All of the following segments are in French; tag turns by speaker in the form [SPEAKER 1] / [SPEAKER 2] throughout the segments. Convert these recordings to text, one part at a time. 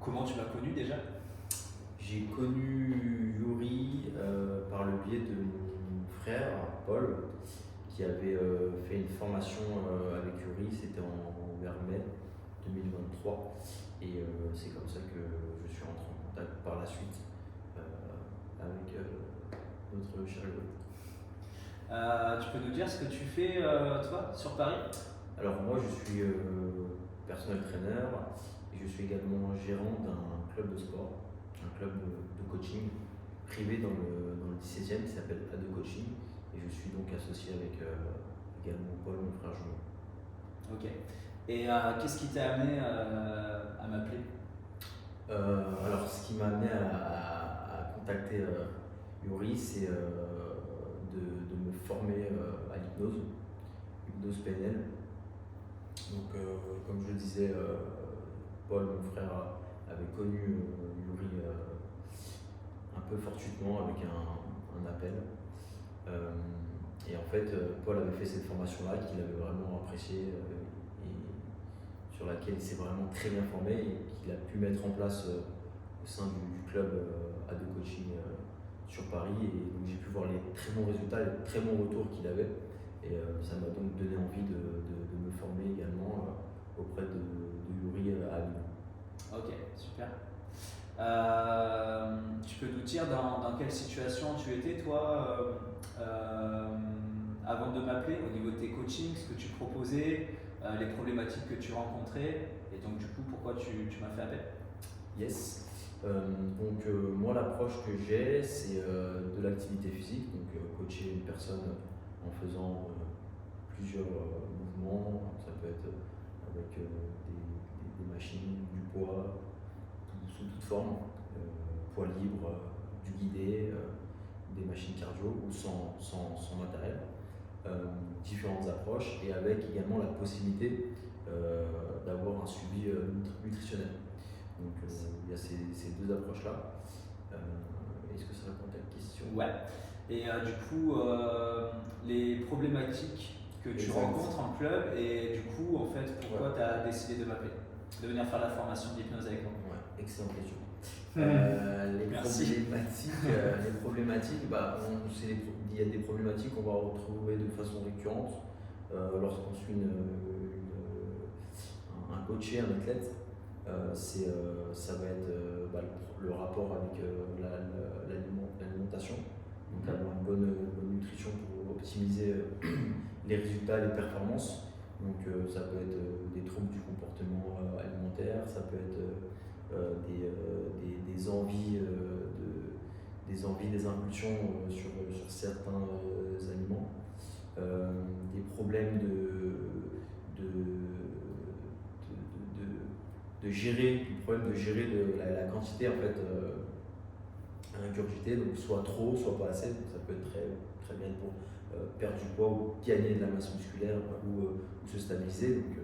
[SPEAKER 1] Comment tu l'as connu déjà?
[SPEAKER 2] J'ai connu Yuri par le biais de mon frère Paul qui avait fait une formation avec Yuri, c'était vers mai 2023 et c'est comme ça que je suis rentré en contact par la suite avec notre cher Yuri.
[SPEAKER 1] Tu peux nous dire ce que tu fais toi sur Paris?
[SPEAKER 2] Alors moi je suis personnel trainer et je suis également gérant d'un club de sport, un club de coaching privé dans le 17e qui s'appelle A2 Coaching et je suis donc associé avec également Paul, mon frère jumeau.
[SPEAKER 1] Ok. Et qu'est-ce qui t'a amené à m'appeler?
[SPEAKER 2] Alors ce qui m'a amené à contacter Yuri, c'est de me former à l'hypnose PNL. Donc, comme je le disais, Paul, mon frère, avait connu Yuri un peu fortuitement avec un appel. Et en fait, Paul avait fait cette formation-là qu'il avait vraiment appréciée et sur laquelle il s'est vraiment très bien formé et qu'il a pu mettre en place au sein du club A2 Coaching sur Paris. Et donc j'ai pu voir les très bons résultats, les très bons retours qu'il avait. Et ça m'a donc donné envie de me former également auprès de Yuri à Avignon.
[SPEAKER 1] Ok, super. Tu peux nous dire dans quelle situation tu étais toi avant de m'appeler au niveau de tes coachings, ce que tu proposais, les problématiques que tu rencontrais et donc du coup pourquoi tu m'as fait appel?
[SPEAKER 2] Yes. Donc moi l'approche que j'ai c'est de l'activité physique, donc coacher une personne en faisant plusieurs mouvements, ça peut être avec des machines, du poids, sous toute forme, poids libre, du guidé, des machines cardio ou sans matériel. Différentes approches et avec également la possibilité d'avoir un suivi nutritionnel. Donc il y a ces deux approches-là. Est-ce que ça répond à ta question?
[SPEAKER 1] Ouais. Et du coup, les problématiques que tu
[SPEAKER 2] Exact.
[SPEAKER 1] rencontres en club et du coup, en fait, pourquoi
[SPEAKER 2] Ouais.
[SPEAKER 1] tu as décidé de m'appeler, de venir faire la formation d'hypnose avec moi?
[SPEAKER 2] Ouais, excellente question.
[SPEAKER 1] Merci.
[SPEAKER 2] Les problématiques, il y a des problématiques qu'on va retrouver de façon récurrente lorsqu'on suit un coaché, un athlète. Ça va être le rapport avec l'alimentation, donc avoir une bonne nutrition pour optimiser les résultats et les performances. Donc ça peut être des troubles du comportement alimentaire, ça peut être des envies, des impulsions sur certains aliments, des problèmes de gérer, le problème de gérer la quantité en fait à ingurgiter, donc soit trop, soit pas assez, donc ça peut être très bien pour perdre du poids ou gagner de la masse musculaire ou se stabiliser, donc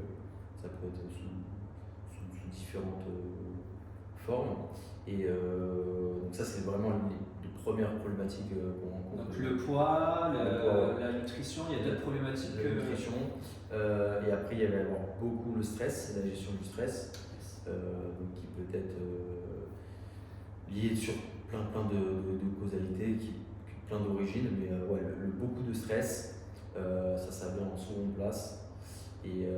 [SPEAKER 2] ça peut être sous différentes formes. Et donc ça c'est vraiment les premières problématiques qu'on rencontre.
[SPEAKER 1] Donc le poids, la nutrition, il y a d'autres problématiques
[SPEAKER 2] La nutrition, et après il va y avoir beaucoup le stress, la gestion du stress, donc qui peut être lié sur plein de causalités, plein d'origines, mais ouais, beaucoup de stress, ça vient en seconde place. Et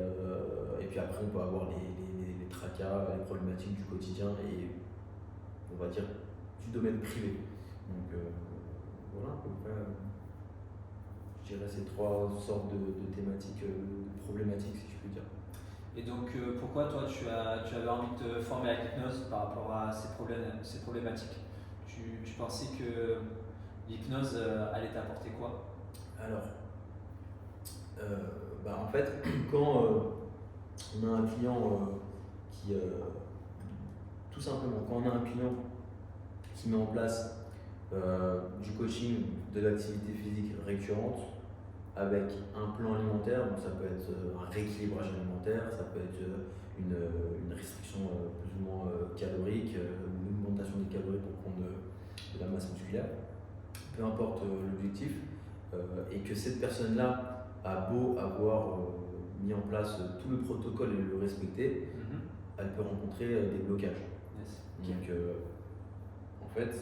[SPEAKER 2] puis après on peut avoir les tracas, les problématiques du quotidien et on va dire du domaine privé. Donc voilà à peu près, je dirais ces trois sortes de thématiques, de problématiques si je peux dire.
[SPEAKER 1] Et donc pourquoi toi tu avais envie de te former à l'hypnose par rapport à ces problématiques? Tu pensais que l'hypnose allait t'apporter quoi?
[SPEAKER 2] Alors, en fait, quand on a un client qui, tout simplement, quand on a un client qui met en place du coaching, de l'activité physique récurrente, avec un plan alimentaire, donc ça peut être un rééquilibrage alimentaire, ça peut être une restriction plus ou moins calorique, ou une augmentation des calories pour prendre de la masse musculaire, peu importe l'objectif, et que cette personne-là a beau avoir mis en place tout le protocole et le respecter, elle peut rencontrer des blocages.
[SPEAKER 1] Yes. Ok.
[SPEAKER 2] Donc, en fait,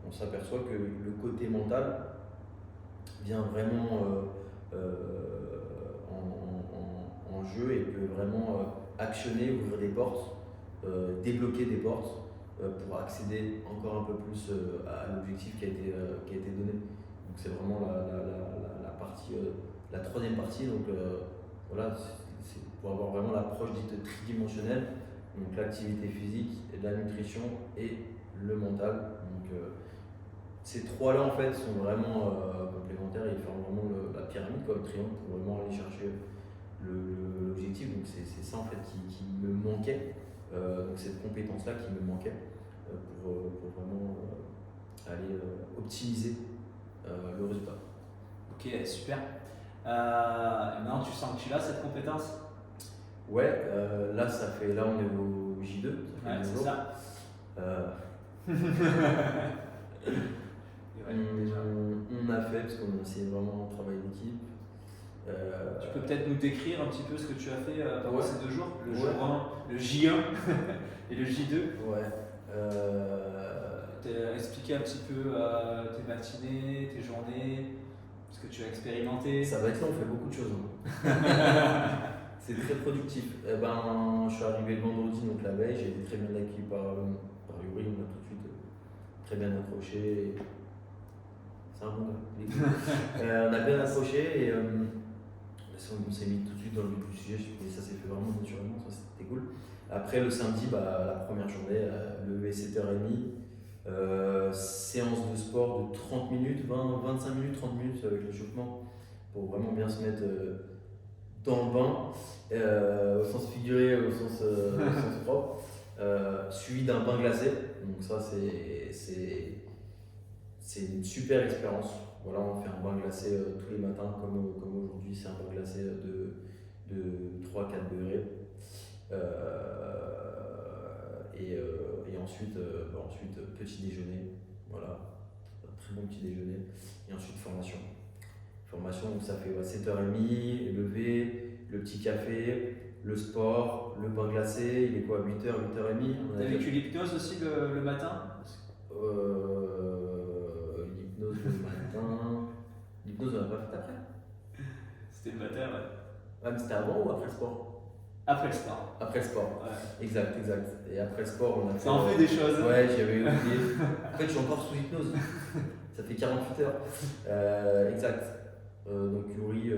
[SPEAKER 2] on s'aperçoit que le côté mental vient vraiment en jeu et peut vraiment actionner, ouvrir des portes, débloquer des portes pour accéder encore un peu plus à l'objectif qui a été donné. Donc c'est vraiment la partie, la troisième partie. Donc voilà, c'est pour avoir vraiment l'approche dite tridimensionnelle. Donc l'activité physique, la nutrition et le mental. Donc ces trois-là en fait sont vraiment complémentaires et forment vraiment la pyramide comme triangle pour vraiment aller chercher l'objectif. Donc c'est ça en fait qui me manquait. Donc cette compétence-là qui me manquait pour vraiment aller optimiser le résultat.
[SPEAKER 1] Ok, super. Maintenant, tu sens que tu l'as cette compétence?
[SPEAKER 2] Ouais, là on est au J2, ça fait
[SPEAKER 1] Ouais,
[SPEAKER 2] 2
[SPEAKER 1] c'est
[SPEAKER 2] jours.
[SPEAKER 1] ça. Ouais, déjà.
[SPEAKER 2] On a fait parce qu'on a essayé vraiment un travail d'équipe.
[SPEAKER 1] Tu peux peut-être nous décrire un petit peu ce que tu as fait pendant
[SPEAKER 2] Ouais.
[SPEAKER 1] ces 2 jours? Le
[SPEAKER 2] Ouais.
[SPEAKER 1] jour 1, le J1 et le J2.
[SPEAKER 2] Ouais.
[SPEAKER 1] Expliquer un petit peu tes matinées, tes journées, ce que tu as expérimenté.
[SPEAKER 2] Ça va être long, on fait beaucoup de choses. Hein. C'est très productif. Eh ben, je suis arrivé le vendredi, donc la veille, j'ai été très bien accueilli par Yuri, on a tout de suite très bien accroché. C'est un bon gars. Il est cool. On a bien accroché et on s'est mis tout de suite dans le vif du sujet et ça s'est fait vraiment naturellement, ça c'était cool. Après le samedi, la première journée, levé 7h30, séance de sport de 30 minutes, 25 minutes, 30 minutes avec l'échauffement pour vraiment bien se mettre dans le bain, au sens figuré, au sens propre, suivi d'un bain glacé. Donc ça c'est une super expérience. Voilà, on fait un bain glacé tous les matins comme aujourd'hui, c'est un bain glacé de 3-4 degrés. Et ensuite, petit déjeuner, voilà, un très bon petit déjeuner. Et ensuite formation. Formation, donc ça fait 7h30, lever, le petit café, le sport, le bain glacé, il est quoi, 8h, 8h30.
[SPEAKER 1] T'as vécu l'hypnose aussi le matin?
[SPEAKER 2] L'hypnose le matin. L'hypnose, on n'a pas fait après?
[SPEAKER 1] C'était le matin, ouais.
[SPEAKER 2] Ah, mais c'était avant ou après le sport?
[SPEAKER 1] Après le sport.
[SPEAKER 2] Après le sport.
[SPEAKER 1] Ouais.
[SPEAKER 2] Exact. Et après le sport, on a fait.
[SPEAKER 1] Ça en fait des choses.
[SPEAKER 2] Ouais, j'avais oublié. En fait, je suis encore sous hypnose. Ça fait 48 heures. Exact. Donc Yuri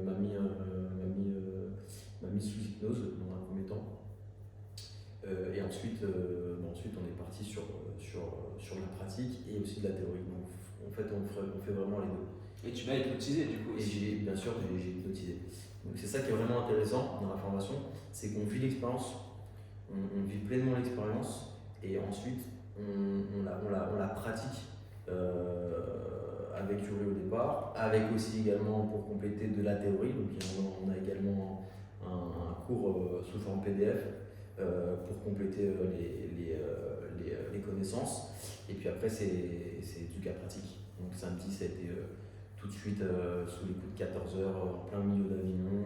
[SPEAKER 2] m'a mis sous hypnose dans un premier temps. Et ensuite on est parti sur la pratique et aussi de la théorie. Donc en fait, on fait vraiment les deux.
[SPEAKER 1] Et tu m'as hypnotisé du coup.
[SPEAKER 2] Et j'ai hypnotisé. Donc c'est ça qui est vraiment intéressant dans la formation, c'est qu'on vit l'expérience, on vit pleinement l'expérience et ensuite on la pratique avec Yuri au départ, avec aussi également pour compléter de la théorie. Donc on a également un cours sous forme PDF pour compléter les connaissances. Et puis après c'est du cas pratique. Donc samedi ça a été tout de suite sous les coups de 14h en plein milieu d'Avignon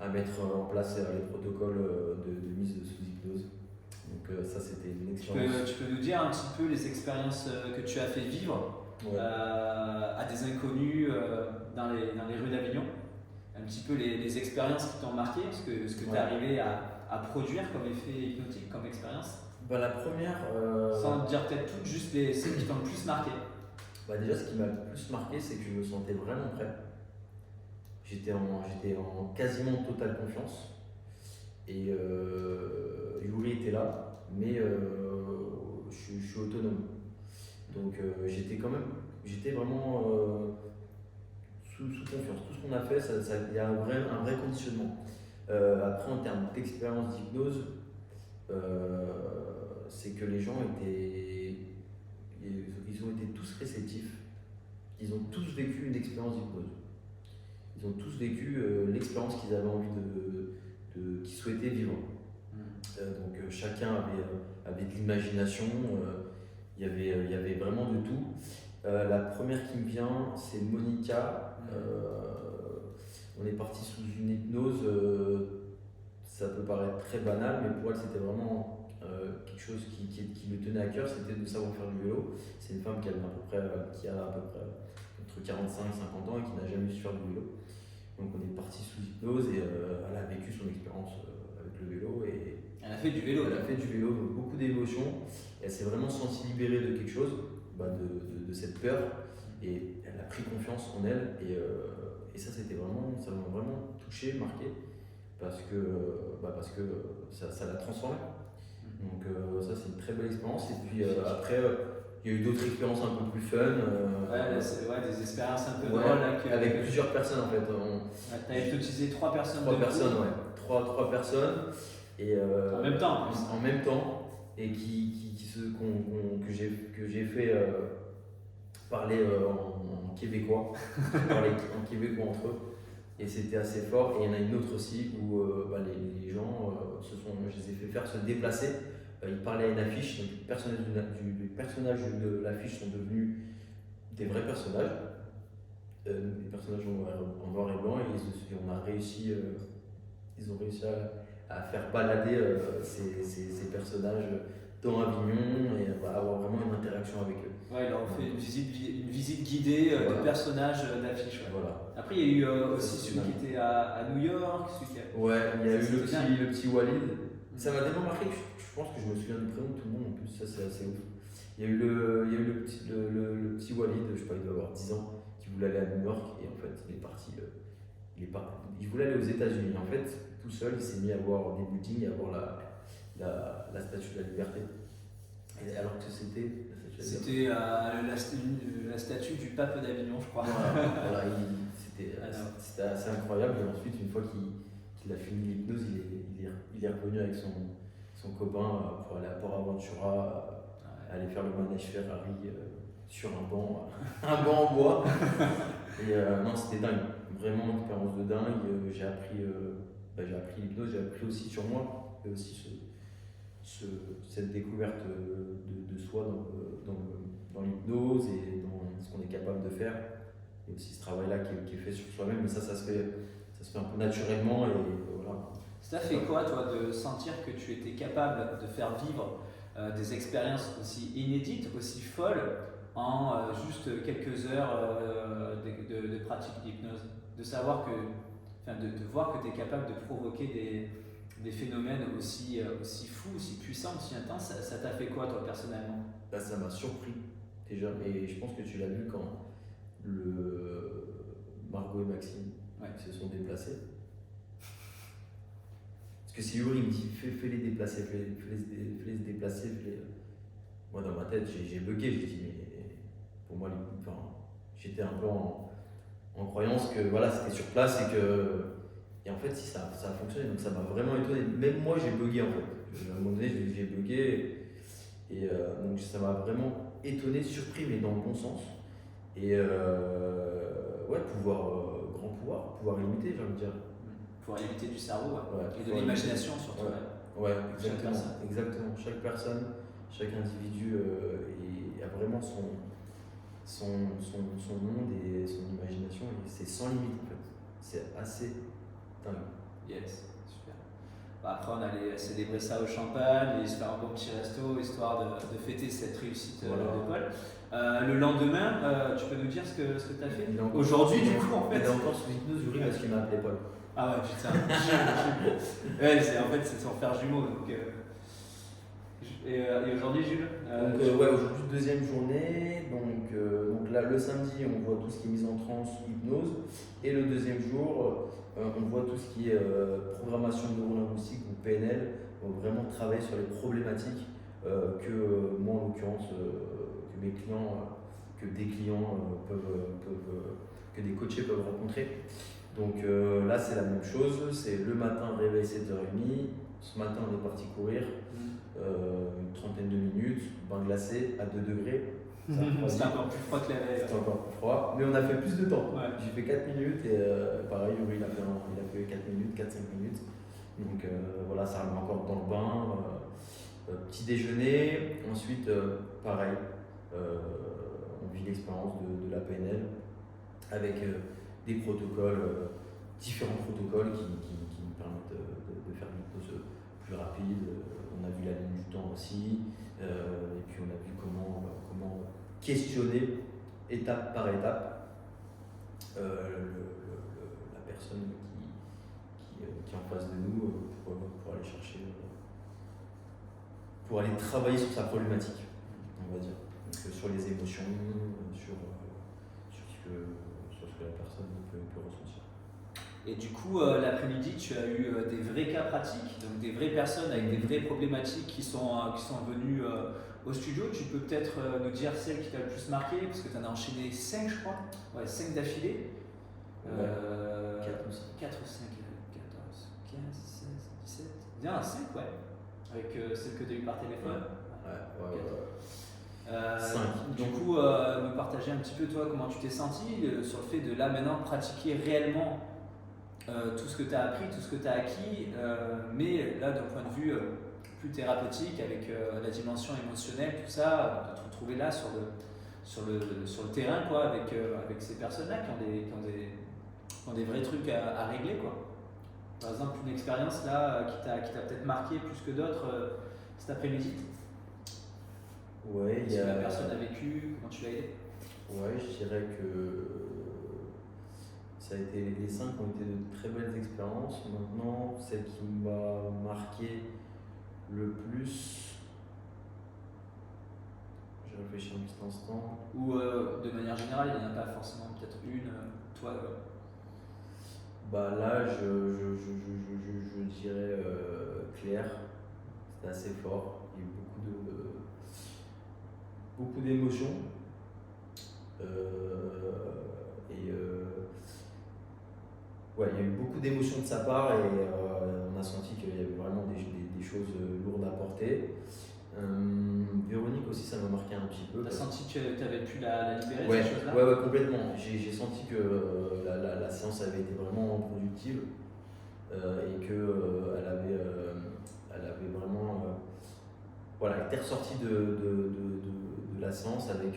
[SPEAKER 2] à mettre en place les protocoles de mise sous hypnose. Donc ça c'était une expérience.
[SPEAKER 1] Tu peux nous dire un petit peu les expériences que tu as fait vivre à des inconnus dans les rues d'Avignon, un petit peu les expériences qui t'ont marqué, ce que tu es arrivé à produire comme effet hypnotique, comme expérience?
[SPEAKER 2] La première.
[SPEAKER 1] Sans dire peut-être toutes, juste celles qui t'ont le plus marqué.
[SPEAKER 2] Déjà, ce qui m'a le plus marqué, c'est que je me sentais vraiment prêt. J'étais en quasiment totale confiance. Et Yuri était là, mais je suis autonome. Donc j'étais vraiment sous confiance. Tout ce qu'on a fait, il y a un vrai conditionnement. Après, en termes d'expérience d'hypnose, c'est que les gens ils ont été tous réceptifs, ils ont tous vécu une expérience d'hypnose. Ils ont tous vécu l'expérience qu'ils avaient envie qu'ils souhaitaient vivre. Donc chacun avait de l'imagination, il y avait vraiment de tout. La première qui me vient, c'est Monica. On est parti sous une hypnose, ça peut paraître très banal, mais pour elle c'était vraiment quelque chose qui me tenait à cœur, c'était de savoir faire du vélo. C'est une femme qui a à peu près entre 45 et 50 ans et qui n'a jamais su faire du vélo. Donc on est parti sous hypnose et elle a vécu son expérience avec le vélo. Et
[SPEAKER 1] elle a fait du vélo.
[SPEAKER 2] Elle a fait du vélo, donc beaucoup d'émotions. Elle s'est vraiment sentie libérée de quelque chose, de cette peur. Et elle a pris confiance en elle. Et ça, ça m'a vraiment touché, marqué. Parce que ça l'a transformé. Donc ça, c'est une très belle expérience. Et puis après, il y a eu d'autres expériences un peu plus fun.
[SPEAKER 1] Des expériences un peu
[SPEAKER 2] drôles. Avec plusieurs personnes en fait.
[SPEAKER 1] Tu avais utilisé 3 personnes.
[SPEAKER 2] 3 personnes, ouais. 3 personnes. Et,
[SPEAKER 1] en même temps.
[SPEAKER 2] En même temps. Et que j'ai fait parler en québécois. Parler en québécois entre eux. Et c'était assez fort. Et il y en a une autre aussi où les gens, je les ai fait faire se déplacer. Ils parlaient à une affiche, donc les personnages de l'affiche sont devenus des vrais personnages. Des personnages en noir et blanc. Et on a réussi, ils ont réussi à faire balader ces personnages dans Avignon et avoir vraiment une interaction avec eux.
[SPEAKER 1] Ouais, ils leur ont fait une visite guidée de personnages d'affiches. Ouais.
[SPEAKER 2] Voilà.
[SPEAKER 1] Après, il y a eu aussi celui qui était à New York.
[SPEAKER 2] Ouais, il y a eu le petit Walid. Ça m'a tellement marqué que je pense que je me souviens du prénom de tout le monde en plus, ça c'est assez ouf. Il y a eu le petit Walid, je sais pas, il doit avoir 10 ans, qui voulait aller à New York et en fait il est parti. Il voulait aller aux États-Unis. En fait, tout seul, il s'est mis à voir des buildings et à voir la statue de la liberté. Et alors que c'était
[SPEAKER 1] la statue du pape d'Avignon, je crois.
[SPEAKER 2] Voilà, c'était assez incroyable. Et ensuite, une fois qu'il a fini l'hypnose, il est revenu avec son copain pour aller à Port Aventura, aller faire le manège Ferrari sur un banc en bois. Et non, c'était dingue. Vraiment une expérience de dingue. J'ai appris l'hypnose, j'ai appris aussi sur moi, et aussi cette découverte de soi dans l'hypnose et dans ce qu'on est capable de faire. Et aussi ce travail-là qui est fait sur soi-même, mais ça se fait un peu naturellement. Et voilà.
[SPEAKER 1] Ça t'a fait quoi, toi, de sentir que tu étais capable de faire vivre des expériences aussi inédites, aussi folles, en juste quelques heures de pratique d'hypnose? De savoir de voir que tu es capable de provoquer des phénomènes aussi fous, aussi puissants, aussi intenses, ça t'a fait quoi, toi, personnellement?
[SPEAKER 2] Ça m'a surpris, déjà, et je pense que tu l'as vu quand Margot et Maxime se sont déplacés. Parce que si Yuri me dit fais-les déplacer, fais-les se déplacer, moi dans ma tête j'ai bugué, j'ai dit mais pour moi j'étais un peu en croyance que voilà c'était sur place et en fait si ça a fonctionné, donc ça m'a vraiment étonné. Même moi j'ai bugué en fait. À un moment donné j'ai bugué et donc ça m'a vraiment étonné, surpris mais dans le bon sens. Et pouvoir limiter, j'ai envie de dire.
[SPEAKER 1] Pouvoir limiter du cerveau et de l'imagination surtout.
[SPEAKER 2] Ouais, exactement. Chaque personne, chaque individu a vraiment son monde et son imagination et c'est sans limite en fait. C'est assez dingue.
[SPEAKER 1] Yes, super. Après on allait célébrer ça au champagne et se faire un bon petit resto histoire de fêter cette réussite de Paul. Le lendemain, tu peux nous dire ce que tu as fait aujourd'hui du coup en fait?
[SPEAKER 2] Il est encore sous hypnose, Yuri, parce qu'il m'a appelé Paul.
[SPEAKER 1] Ah ouais, putain. C'est son frère jumeau. Donc, et aujourd'hui, Jules
[SPEAKER 2] aujourd'hui, deuxième journée. Donc là, le samedi, on voit tout ce qui est mise en transe, hypnose. Et le deuxième jour, on voit tout ce qui est programmation neurolinguistique ou PNL. On va vraiment travailler sur les problématiques que moi, en l'occurrence, que mes clients, que des clients que des coachés peuvent rencontrer. Donc là, c'est la même chose. C'est le matin, réveil 7h30. Ce matin, on est parti courir. Une trentaine de minutes, bain glacé à 2 degrés.
[SPEAKER 1] C'était encore plus froid que la veille.
[SPEAKER 2] C'était encore plus froid, mais on a fait plus de temps.
[SPEAKER 1] Ouais.
[SPEAKER 2] J'ai fait 4 minutes et pareil, Yuri il a fait 4 minutes, 4-5 minutes. Donc voilà, ça remet encore dans le bain. Petit déjeuner, ensuite pareil, on vit l'expérience de la PNL avec des protocoles, différents protocoles qui nous permettent de faire une pause plus rapide. On a vu la ligne du temps aussi. Et puis on a vu comment questionner étape par étape la personne qui est en face de nous pour aller chercher, pour aller travailler sur sa problématique, on va dire. Donc, sur les émotions, sur ce que la personne peut ressentir.
[SPEAKER 1] Et du coup, l'après-midi, tu as eu des vrais cas pratiques, donc des vraies personnes avec des vraies problématiques qui sont venues au studio. Tu peux peut-être nous dire celle qui t'a le plus marqué, parce que tu en as enchaîné 5, je crois. Ouais, 5 d'affilée.
[SPEAKER 2] 4 ou 5.
[SPEAKER 1] 4 ou 5, 14, 15, 16, 17. Bien, 5, ouais. Avec celle que tu as eue par téléphone.
[SPEAKER 2] Ouais.
[SPEAKER 1] 5. Du coup, me partager un petit peu, toi, comment tu t'es senti sur le fait de là maintenant pratiquer réellement tout ce que tu as appris, tout ce que tu as acquis, mais là d'un point de vue plus thérapeutique, avec la dimension émotionnelle, tout ça, de te retrouver là sur le terrain, quoi, avec ces personnes-là qui ont des vrais trucs à régler, quoi. Par exemple, une expérience là qui t'a peut-être marqué plus que d'autres cet après-midi.
[SPEAKER 2] Ouais,
[SPEAKER 1] Qu'est-ce que la personne a vécu, comment tu l'as aidé?
[SPEAKER 2] Ouais, je dirais que ça a été, les 5 ont été de très belles expériences. Maintenant, celle qui m'a marqué le plus, je réfléchis un petit instant.
[SPEAKER 1] Ou de manière générale, il n'y en a pas forcément peut-être une, toi
[SPEAKER 2] Bah là, je dirais Claire, c'était assez fort. Il y a eu beaucoup d'émotions. Ouais, il y a eu beaucoup d'émotions de sa part et on a senti qu'il y avait vraiment des choses lourdes à porter. Véronique aussi, ça m'a marqué un petit peu.
[SPEAKER 1] T'as senti que tu avais pu la libérer,
[SPEAKER 2] Ouais,
[SPEAKER 1] ces choses-là?
[SPEAKER 2] ouais, complètement. J'ai senti que la séance avait été vraiment productive et qu'elle avait vraiment voilà, elle était ressortie de la séance avec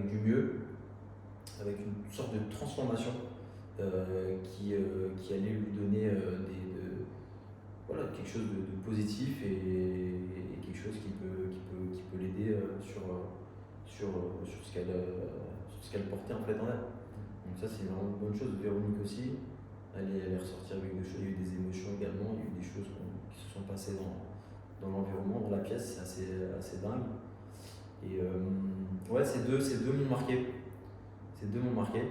[SPEAKER 2] du mieux, avec une sorte de transformation qui allait lui donner voilà, quelque chose de positif et quelque chose qui peut l'aider sur ce qu'elle portait en fait en elle. Donc ça c'est vraiment une bonne chose. Véronique aussi, elle est ressortie avec des choses, il y a eu des émotions également, il y a eu des choses qui se sont passées dans l'environnement, dans la pièce, c'est assez dingue. Et ouais, ces deux m'ont marqué. Ces deux m'ont marqué.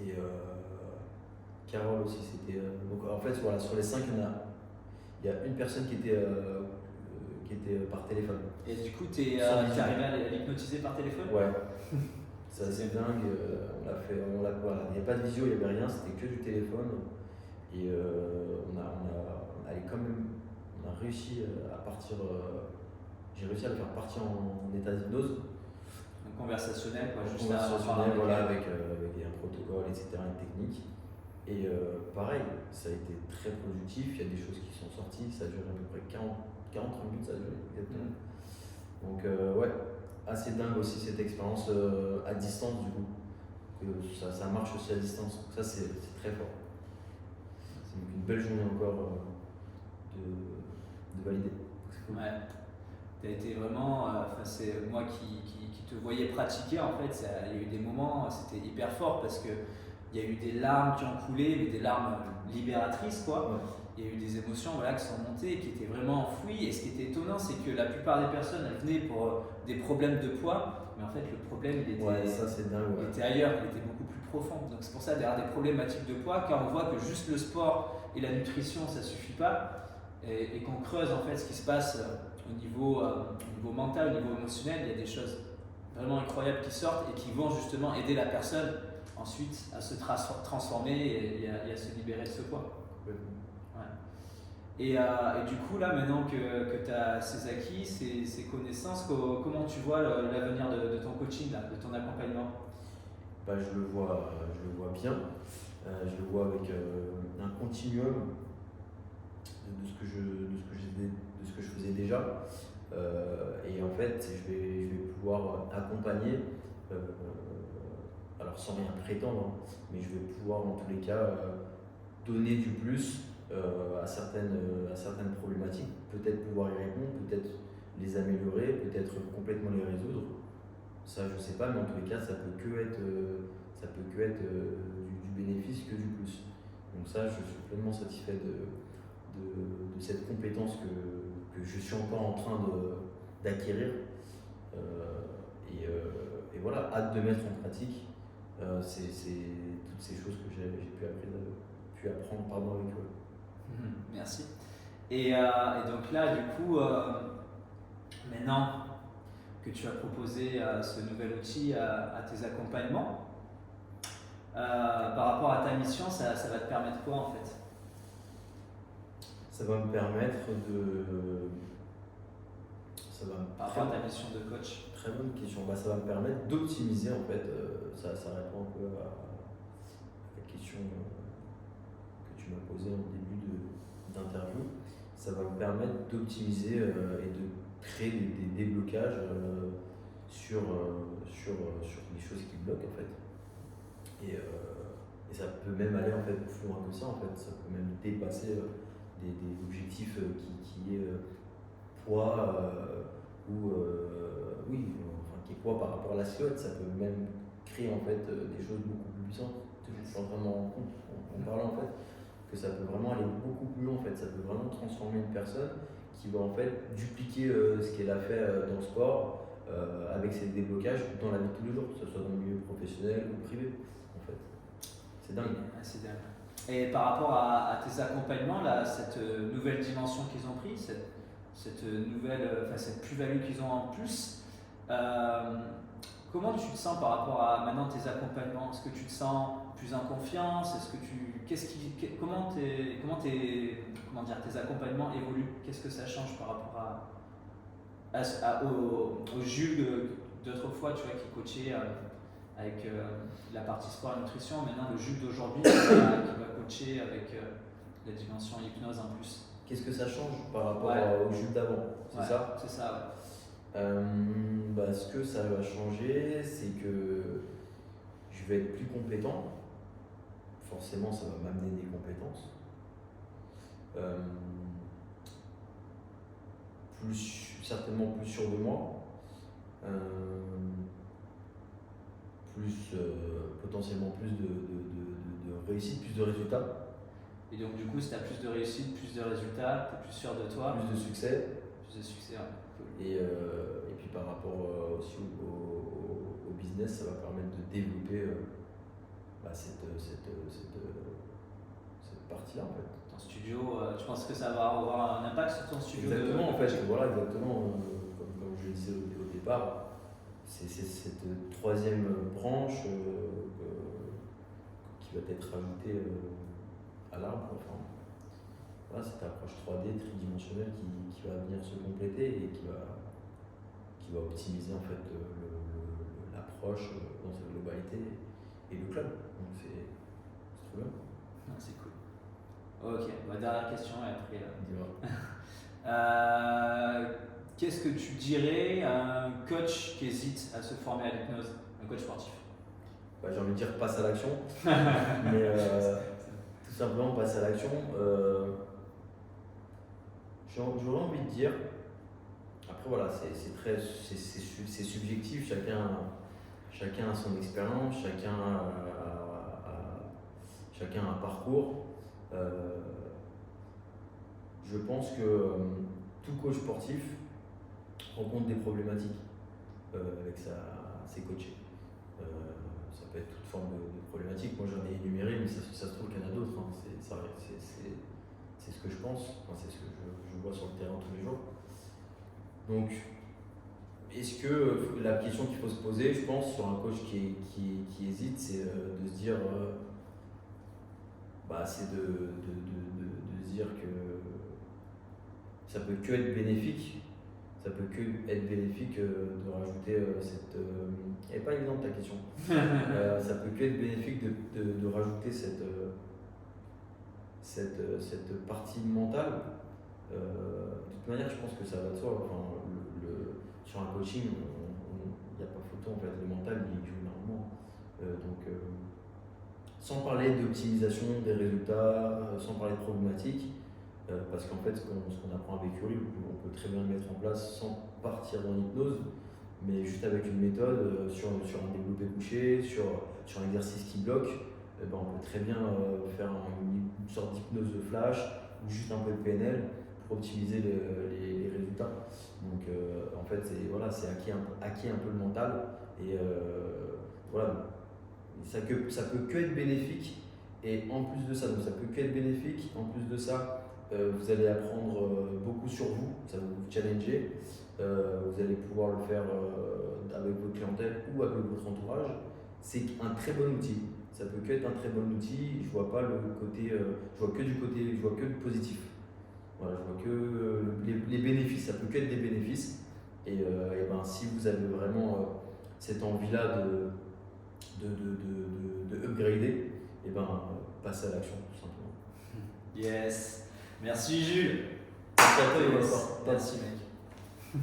[SPEAKER 2] Et Carole aussi, c'était. Donc en fait, voilà, sur les 5, il y a une personne qui était par téléphone.
[SPEAKER 1] Et du coup, t'es arrivé à l'hypnotiser par téléphone?
[SPEAKER 2] Ouais. C'est assez dingue. Voilà. Il n'y a pas de visio, il n'y avait rien, c'était que du téléphone. Et on a réussi à partir. J'ai réussi à le faire partir en état d'hypnose.
[SPEAKER 1] Donc conversationnel, quoi, juste
[SPEAKER 2] conversationnel, voilà, avec un protocole, etc., une technique. Et pareil, ça a été très productif, il y a des choses qui sont sorties, ça a duré à peu près 40 minutes, ça a duré exactement. Donc ouais, assez dingue aussi cette expérience à distance du coup. Ça marche aussi à distance, donc ça c'est très fort. C'est une belle journée encore de valider.
[SPEAKER 1] Ouais. Tu as été vraiment, c'est moi qui te voyais pratiquer en fait, il y a eu des moments, c'était hyper fort parce que il y a eu des larmes qui ont coulé, mais des larmes libératrices quoi.
[SPEAKER 2] Ouais.
[SPEAKER 1] Il y a eu des émotions voilà, qui sont montées et qui étaient vraiment enfouies. Et ce qui était étonnant, c'est que la plupart des personnes elles venaient pour des problèmes de poids, mais en fait le problème il était,
[SPEAKER 2] ça, c'est dingue,
[SPEAKER 1] il était ailleurs, il était beaucoup plus profond. Donc c'est pour ça derrière des problématiques de poids, quand on voit que juste le sport et la nutrition ça suffit pas, et qu'on creuse en fait ce qui se passe au niveau mental, au niveau émotionnel, il y a des choses vraiment incroyables qui sortent et qui vont justement aider la personne ensuite à se transformer et à se libérer de ce poids.
[SPEAKER 2] Ouais.
[SPEAKER 1] Et du coup, là, maintenant que tu as ces acquis, ces connaissances, comment tu vois l'avenir de ton coaching, là, de ton accompagnement?
[SPEAKER 2] Bah, je le vois bien. Je le vois avec un continuum de ce que je faisais déjà. Et en fait, je vais pouvoir accompagner, alors sans rien prétendre, hein, mais je vais pouvoir en tous les cas donner du plus à certaines problématiques, peut-être pouvoir y répondre, peut-être les améliorer, peut-être complètement les résoudre. Ça, je sais pas, mais en tous les cas, ça peut que être du bénéfice que du plus. Donc ça, je suis pleinement satisfait de cette compétence que je suis encore en train d'acquérir. Et voilà, hâte de mettre en pratique c'est toutes ces choses que j'ai pu apprendre avec eux.
[SPEAKER 1] Merci. Et donc là, du coup, maintenant que tu as proposé ce nouvel outil à tes accompagnements, par rapport à ta mission, ça va te permettre quoi en fait?
[SPEAKER 2] Ça va me permettre
[SPEAKER 1] Par rapport à ta mission de coach.
[SPEAKER 2] Très bonne question. Ça va me permettre d'optimiser en fait. Ça répond un peu à la question que tu m'as posée en début d'interview. Ça va me permettre d'optimiser et de créer des déblocages sur les choses qui bloquent en fait. Et ça peut même aller en fait plus loin que ça en fait. Ça peut même dépasser des objectifs qui est poids qui est poids par rapport à la silhouette. Ça peut même créer en fait des choses beaucoup plus puissantes. Je suis en train de me rendre compte en parlant en fait que ça peut vraiment aller beaucoup plus loin en fait. Ça peut vraiment transformer une personne qui va en fait dupliquer ce qu'elle a fait dans le sport avec ses déblocages dans la vie de tous les jours, que ce soit dans le milieu professionnel ou privé en fait. C'est dingue.
[SPEAKER 1] C'est dingue. Et par rapport à tes accompagnements, là, cette nouvelle dimension qu'ils ont pris, cette plus-value qu'ils ont en plus, comment tu te sens par rapport à maintenant tes accompagnements? Est-ce que tu te sens plus en confiance? Comment tes accompagnements évoluent? Qu'est-ce que ça change par rapport au Jules d'autrefois, tu vois, qui coachait avec la partie sport et nutrition? Maintenant, le Jules d'aujourd'hui qui va coacher avec la dimension hypnose en plus.
[SPEAKER 2] Qu'est-ce que ça change par rapport au Jules d'avant? C'est ça?
[SPEAKER 1] C'est ça,
[SPEAKER 2] ce que ça va changer, c'est que je vais être plus compétent. Forcément, ça va m'amener des compétences. Certainement plus sûr de moi. Potentiellement plus de réussite, plus de résultats.
[SPEAKER 1] Et donc du coup, si tu as plus de réussite, plus de résultats, tu es plus sûr de toi.
[SPEAKER 2] Plus de succès.
[SPEAKER 1] Ouais.
[SPEAKER 2] Et puis par rapport aussi au business, ça va permettre de développer cette partie-là en fait.
[SPEAKER 1] Ton studio, tu penses que ça va avoir un impact sur ton studio?
[SPEAKER 2] Exactement, en fait, voilà, exactement. Comme je le disais au départ, c'est cette troisième branche qui va être rajoutée à l'arbre. Enfin, voilà, cette approche 3D tridimensionnelle qui va venir se compléter et qui va optimiser en fait l'approche dans sa globalité et le club. Donc c'est trop bien.
[SPEAKER 1] C'est cool. Ok, dernière question et après. Qu'est-ce que tu dirais à un coach qui hésite à se former à l'hypnose, un coach sportif?
[SPEAKER 2] J'ai envie de dire passe à l'action, mais tout simplement passe à l'action. J'aurais envie de dire, après voilà, c'est subjectif, chacun a son expérience, chacun a un parcours. Je pense que tout coach sportif rencontre des problématiques avec ses coachés. Ça peut être toute forme de problématique. Moi j'en ai énuméré, mais ça se trouve qu'il y en a d'autres. Hein. C'est ce que je pense, c'est ce que je vois sur le terrain tous les jours. Donc, est-ce que la question qu'il faut se poser, je pense, sur un coach qui hésite, c'est de se dire, c'est de se dire que ça peut que être bénéfique. Ça peut que être bénéfique de rajouter cette. Elle n'est pas évidente ta question. Ça peut que être bénéfique de rajouter cette partie mentale. De toute manière, je pense que ça va de soi. Enfin, sur un coaching, il n'y a pas photo en fait. Le mental, il joue énormément. Donc, sans parler d'optimisation des résultats, sans parler de problématiques, parce qu'en fait, ce qu'on apprend avec Uri, on peut très bien le mettre en place sans partir dans l'hypnose, mais juste avec une méthode sur un développé couché, sur un exercice qui bloque, on peut très bien faire une sorte d'hypnose de flash ou juste un peu de PNL pour optimiser les résultats. Donc en fait, c'est acquis un peu le mental et voilà. Ça peut que être bénéfique et en plus de ça, donc ça peut que être bénéfique, en plus de ça, vous allez apprendre beaucoup sur vous, ça va vous challenger, vous allez pouvoir le faire avec votre clientèle ou avec votre entourage. C'est un très bon outil, ça peut que être un très bon outil, je vois pas le côté, je vois que le positif. Voilà, je vois que les bénéfices, ça peut que être des bénéfices et si vous avez vraiment cette envie-là de upgrader, passer à l'action tout simplement.
[SPEAKER 1] Yes. Merci Jules.
[SPEAKER 2] Merci à toi,
[SPEAKER 1] Merci mec.